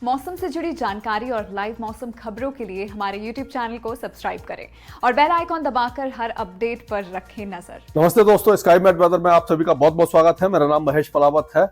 मौसम से जुड़ी जानकारी और लाइव मौसम खबरों के लिए हमारे YouTube चैनल को सब्सक्राइब करें और बेल आइकॉन दबाकर हर अपडेट पर रखें नजर। नमस्ते दोस्तों, स्काई मैट वेदर में आप सभी का बहुत बहुत स्वागत है। मेरा नाम महेश पलावत है।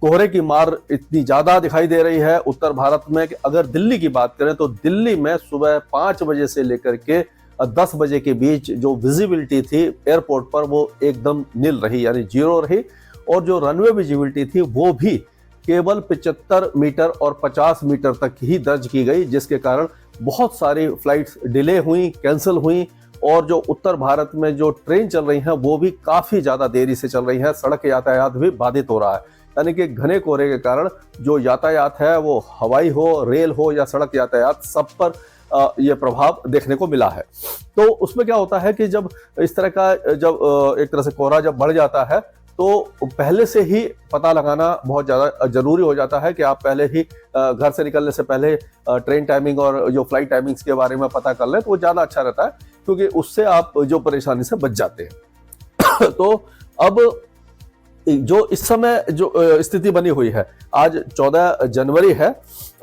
कोहरे की मार इतनी ज्यादा दिखाई दे रही है उत्तर भारत में कि अगर दिल्ली की बात करें तो दिल्ली में सुबह 5 बजे से लेकर के 10 बजे के बीच जो विजिबिलिटी थी एयरपोर्ट पर वो एकदम नील रही, यानी जीरो रही। और जो रनवे विजिबिलिटी थी वो भी केवल 75 मीटर और 50 मीटर तक ही दर्ज की गई, जिसके कारण बहुत सारी फ्लाइट्स डिले हुई, कैंसिल हुई। और जो उत्तर भारत में जो ट्रेन चल रही हैं वो भी काफी ज्यादा देरी से चल रही हैं। सड़क यातायात भी बाधित हो रहा है, यानी कि घने कोहरे के कारण जो यातायात है वो हवाई हो, रेल हो या सड़क यातायात, सब पर ये प्रभाव देखने को मिला है। तो उसमें क्या होता है कि जब इस तरह का एक तरह से कोहरा जब बढ़ जाता है तो पहले से ही पता लगाना बहुत ज़्यादा जरूरी हो जाता है कि आप पहले ही घर से निकलने से पहले ट्रेन टाइमिंग और जो फ्लाइट टाइमिंग्स के बारे में पता कर लें तो वो ज़्यादा अच्छा रहता है, क्योंकि उससे आप जो परेशानी से बच जाते हैं। तो अब जो इस समय जो स्थिति बनी हुई है, आज 14 जनवरी है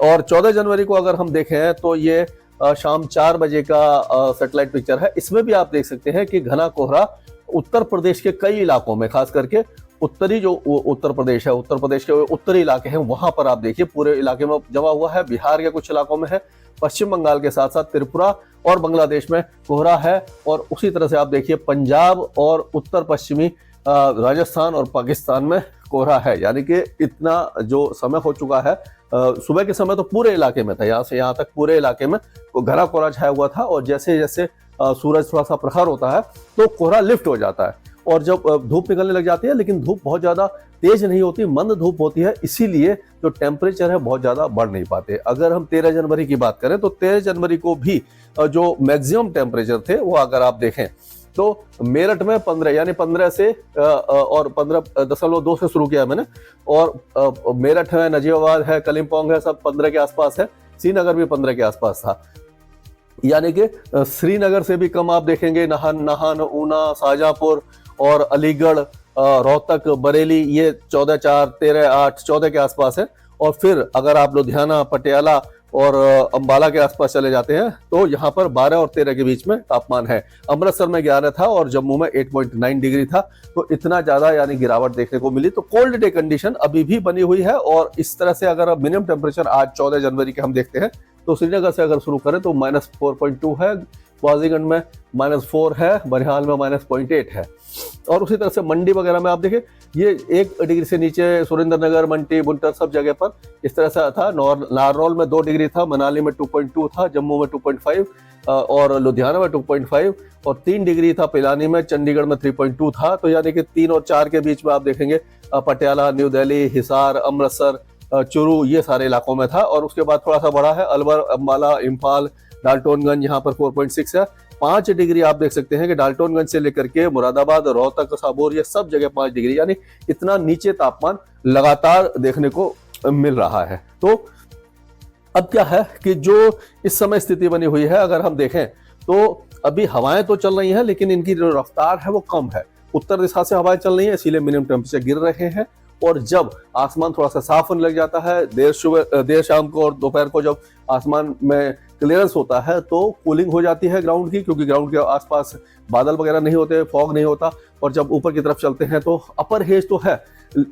और 14 जनवरी को अगर हम देखें तो ये शाम 4 बजे का सैटेलाइट पिक्चर है। इसमें भी आप देख सकते हैं कि घना कोहरा उत्तर प्रदेश के कई इलाकों में, खास करके उत्तरी जो उत्तर प्रदेश है, उत्तर प्रदेश के उत्तरी इलाके हैं, वहां पर आप देखिए पूरे इलाके में जमा हुआ है। बिहार के कुछ इलाकों में है, पश्चिम बंगाल के साथ साथ त्रिपुरा और बांग्लादेश में कोहरा है। और उसी तरह से आप देखिए पंजाब और उत्तर पश्चिमी राजस्थान और पाकिस्तान में कोहरा है, यानी कि इतना जो समय हो चुका है। सुबह के समय तो पूरे इलाके में था, यहाँ से यहाँ तक पूरे इलाके में घना कोहरा छाया हुआ था। और जैसे जैसे सूरज थोड़ा सा प्रखर होता है तो कोहरा लिफ्ट हो जाता है और जब धूप निकलने लग जाती है, लेकिन धूप बहुत ज्यादा तेज नहीं होती, मंद धूप होती है, इसीलिए जो टेम्परेचर है बहुत ज्यादा बढ़ नहीं पाते। अगर हम 13 जनवरी की बात करें तो 13 जनवरी को भी जो मैक्सिमम टेम्परेचर थे वो अगर आप देखें तो मेरठ में 15, यानी 15 से और 15.2 से शुरू किया मैंने। और मेरठ है, नजीबाबाद है, कलिम्पोंग है, सब 15 के आसपास है। श्रीनगर भी 15 के आसपास था, यानी कि श्रीनगर से भी कम आप देखेंगे नाहन, ऊना, शाहजहांपुर और अलीगढ़, रोहतक, बरेली, ये 14, 4, 13, 8, 14 के आसपास है। और फिर अगर आप लुधियाना, पटियाला और अंबाला के आसपास चले जाते हैं तो यहाँ पर 12 और 13 के बीच में तापमान है। अमृतसर में 11 था और जम्मू में 8.9 डिग्री था। तो इतना ज्यादा यानी गिरावट देखने को मिली। तो कोल्ड डे कंडीशन अभी भी बनी हुई है। और इस तरह से अगर मिनिमम टेम्परेचर आज 14 जनवरी के हम देखते हैं तो श्रीनगर से अगर शुरू करें तो -4.2 है, वाजीगंज में -4 है, बनिहाल में -0.8 है। और उसी तरह से मंडी वगैरह में आप देखें ये 1 डिग्री से नीचे, सुरेंद्रनगर, मंडी, बुंटर सब जगह पर इस तरह से था। नारनौल में 2 डिग्री था, मनाली में 2.2 था, जम्मू में 2.5 और लुधियाना में 2.5 और 3 डिग्री था पिलानी में, चंडीगढ़ में 3.2 था। तो यानी कि 3 और 4 के बीच में आप देखेंगे पटियाला, न्यू दिल्ली, हिसार, अमृतसर, चुरू, ये सारे इलाकों में था। और उसके बाद थोड़ा सा बड़ा है अलवर, अम्बाला, इम्फाल, डाल्टनगंज, यहाँ पर 4.6 है। 5 डिग्री आप देख सकते हैं कि डाल्टनगंज से लेकर के मुरादाबाद, रोहतक, साबौर, ये सब जगह 5 डिग्री, यानी इतना नीचे तापमान लगातार देखने को मिल रहा है। तो अब क्या है कि जो इस समय स्थिति बनी हुई है, अगर हम देखें तो अभी हवाएं तो चल रही हैं लेकिन इनकी जो रफ्तार है वो कम है। उत्तर दिशा से हवाएं चल रही हैं, इसीलिए मिनिमम टेम्परेचर गिर रहे हैं। और जब आसमान थोड़ा सा साफ होने लग जाता है, देर शाम को और दोपहर को जब आसमान में क्लियरेंस होता है तो कूलिंग हो जाती है ग्राउंड की, क्योंकि ग्राउंड के आसपास बादल वगैरह नहीं होते, फॉग नहीं होता। और जब ऊपर की तरफ चलते हैं तो अपर हेज तो है,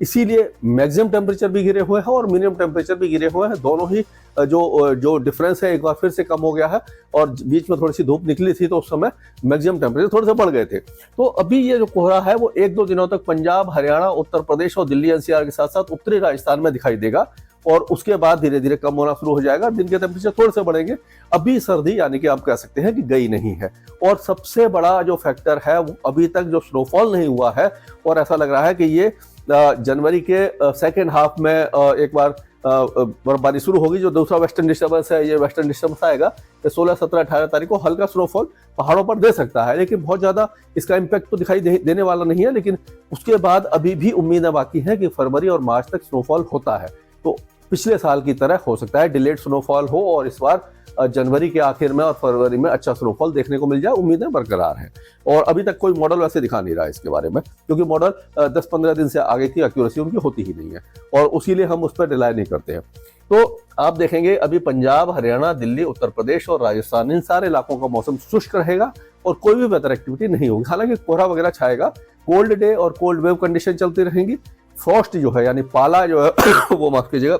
इसीलिए मैक्सिमम टेम्परेचर भी गिरे हुए हैं और मिनिमम टेम्परेचर भी गिरे हुए हैं। दोनों ही जो डिफरेंस है एक बार फिर से कम हो गया है। और बीच में थोड़ी सी धूप निकली थी तो उस समय मैक्सिमम टेम्परेचर थोड़े से बढ़ गए थे। तो अभी ये जो कोहरा है वो 1-2 दिनों तक पंजाब, हरियाणा, उत्तर प्रदेश और दिल्ली एनसीआर के साथ साथ उत्तरी राजस्थान में दिखाई देगा। और उसके बाद धीरे धीरे कम होना शुरू हो जाएगा, दिन के टेम्परेचर थोड़े से बढ़ेंगे। अभी सर्दी यानी कि आप कह सकते हैं कि गई नहीं है। और सबसे बड़ा जो फैक्टर है वो अभी तक जो स्नोफॉल नहीं हुआ है, और ऐसा लग रहा है कि ये जनवरी के सेकेंड हाफ में एक बार बर्फबारी शुरू होगी। जो दूसरा वेस्टर्न डिस्टर्बेंस है, ये वेस्टर्न डिस्टर्बेंस आएगा, 16, 17, 18 तारीख को हल्का स्नोफॉल पहाड़ों पर दे सकता है, लेकिन बहुत ज्यादा इसका इम्पैक्ट तो दिखाई देने वाला नहीं है। लेकिन उसके बाद अभी भी उम्मीदें बाकी हैं कि फरवरी और मार्च तक स्नोफॉल होता है। तो पिछले साल की तरह हो सकता है डिलेड स्नोफॉल हो और इस बार जनवरी के आखिर में और फरवरी में अच्छा स्नोफॉल देखने को मिल जाए, उम्मीदें बरकरार हैं। और अभी तक कोई मॉडल वैसे दिखा नहीं रहा है इसके बारे में, क्योंकि मॉडल 10-15 दिन से आगे की एक्यूरेसी उनकी होती ही नहीं है और उसी लिए हम उस पर रिलाय नहीं करते हैं। तो आप देखेंगे अभी पंजाब, हरियाणा, दिल्ली, उत्तर प्रदेश और राजस्थान, इन सारे इलाकों का मौसम शुष्क रहेगा और कोई भी वेदर एक्टिविटी नहीं होगी। हालांकि कोहरा वगैरह छाएगा, कोल्ड डे और कोल्ड वेव कंडीशन चलती रहेंगी। फ्रॉस्ट जो है यानी पाला जो है वो माफ कीजिएगा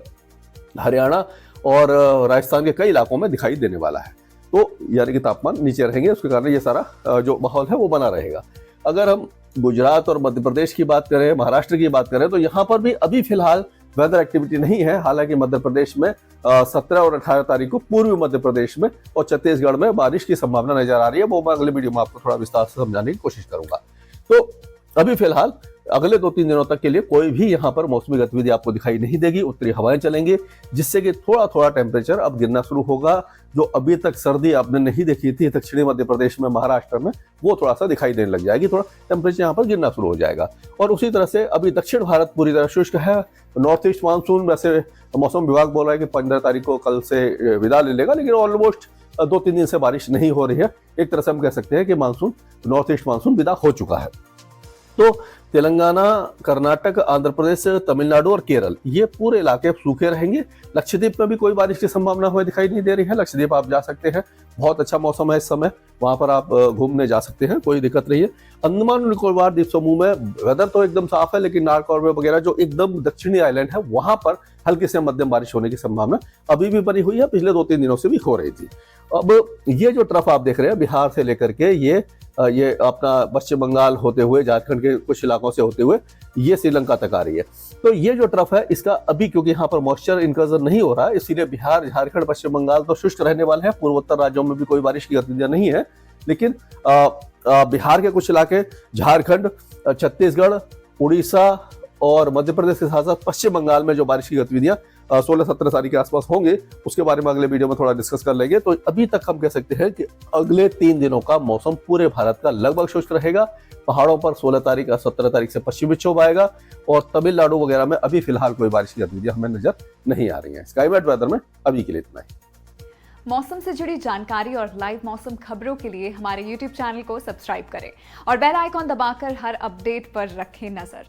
हरियाणा और राजस्थान के कई इलाकों में दिखाई देने वाला है। तो यानी कि तापमान नीचे रहेंगे, उसके कारण ये सारा जो माहौल है वो बना रहेगा। अगर हम गुजरात और मध्य प्रदेश की बात करें, महाराष्ट्र की बात करें, तो यहाँ पर भी अभी फिलहाल वेदर एक्टिविटी नहीं है। हालांकि मध्य प्रदेश में 17 और 18 तारीख को पूर्वी मध्य प्रदेश में और छत्तीसगढ़ में बारिश की संभावना नजर आ रही है। वो मैं अगले वीडियो में आपको थोड़ा विस्तार से समझाने की कोशिश करूंगा। तो अभी फिलहाल अगले 2-3 दिनों तक के लिए कोई भी यहाँ पर मौसमी गतिविधि आपको दिखाई नहीं देगी। उत्तरी हवाएं चलेंगी, जिससे कि थोड़ा थोड़ा टेम्परेचर अब गिरना शुरू होगा। जो अभी तक सर्दी आपने नहीं देखी थी दक्षिणी मध्य प्रदेश में, महाराष्ट्र में, वो थोड़ा सा दिखाई देने लग जाएगी। थोड़ा टेम्परेचर यहाँ पर गिरना शुरू हो जाएगा। और उसी तरह से अभी दक्षिण भारत पूरी तरह शुष्क है। नॉर्थ ईस्ट मानसून, वैसे मौसम विभाग बोल रहा है कि 15 तारीख को कल से विदा ले लेगा, लेकिन ऑलमोस्ट 2-3 दिन से बारिश नहीं हो रही है। एक तरह से हम कह सकते हैं कि मानसून, नॉर्थ ईस्ट मानसून विदा हो चुका है। तो तेलंगाना, कर्नाटक, आंध्र प्रदेश, तमिलनाडु और केरल, ये पूरे इलाके सूखे रहेंगे। लक्षद्वीप में भी कोई बारिश की संभावना हुई दिखाई नहीं दे रही है। लक्षद्वीप आप जा सकते हैं, बहुत अच्छा मौसम है इस समय, वहां पर आप घूमने जा सकते हैं, कोई दिक्कत नहीं है। अंडमान और निकोबार द्वीप समूह में वेदर तो एकदम साफ है, लेकिन नारकॉर्वे वगैरह जो एकदम दक्षिणी आइलैंड है, वहां पर हल्की से मध्यम बारिश होने की संभावना अभी भी बनी हुई है, पिछले 2-3 दिनों से भी हो रही थी। अब ये जो ट्रफ आप देख रहे हैं बिहार से लेकर के ये अपना पश्चिम बंगाल होते हुए, झारखंड के कुछ इलाकों से होते हुए ये श्रीलंका तक आ रही है। तो ये जो ट्रफ है इसका अभी, क्योंकि यहाँ पर मॉइस्चर इनकर्जन नहीं हो रहा है, इसीलिए बिहार, झारखंड, पश्चिम बंगाल तो शुष्क रहने वाले हैं। पूर्वोत्तर राज्यों में भी कोई बारिश की गतिविधियां नहीं है, लेकिन बिहार के कुछ इलाके, झारखंड, छत्तीसगढ़, उड़ीसा और मध्य प्रदेश के साथ साथ पश्चिम बंगाल में जो बारिश की गतिविधियां 16-17 तारीख के आसपास होंगे, उसके बारे में अगले वीडियो में थोड़ा डिस्कस कर लेंगे। तो अभी तक हम कह सकते हैं कि अगले 3 दिनों का मौसम पूरे भारत का लगभग शुष्क रहेगा। पहाड़ों पर 16 तारीख और 17 तारीख से पश्चिमी विक्षोभ आएगा और तमिलनाडु वगैरह में अभी फिलहाल कोई बारिश की गतिविधियां हमें नजर नहीं आ रही है। स्काईमेट वेदर में अभी के लिए इतना ही। मौसम से जुड़ी जानकारी और लाइव मौसम खबरों के लिए हमारे YouTube चैनल को सब्सक्राइब करें और बेल आइकॉन दबाकर हर अपडेट पर रखें नजर।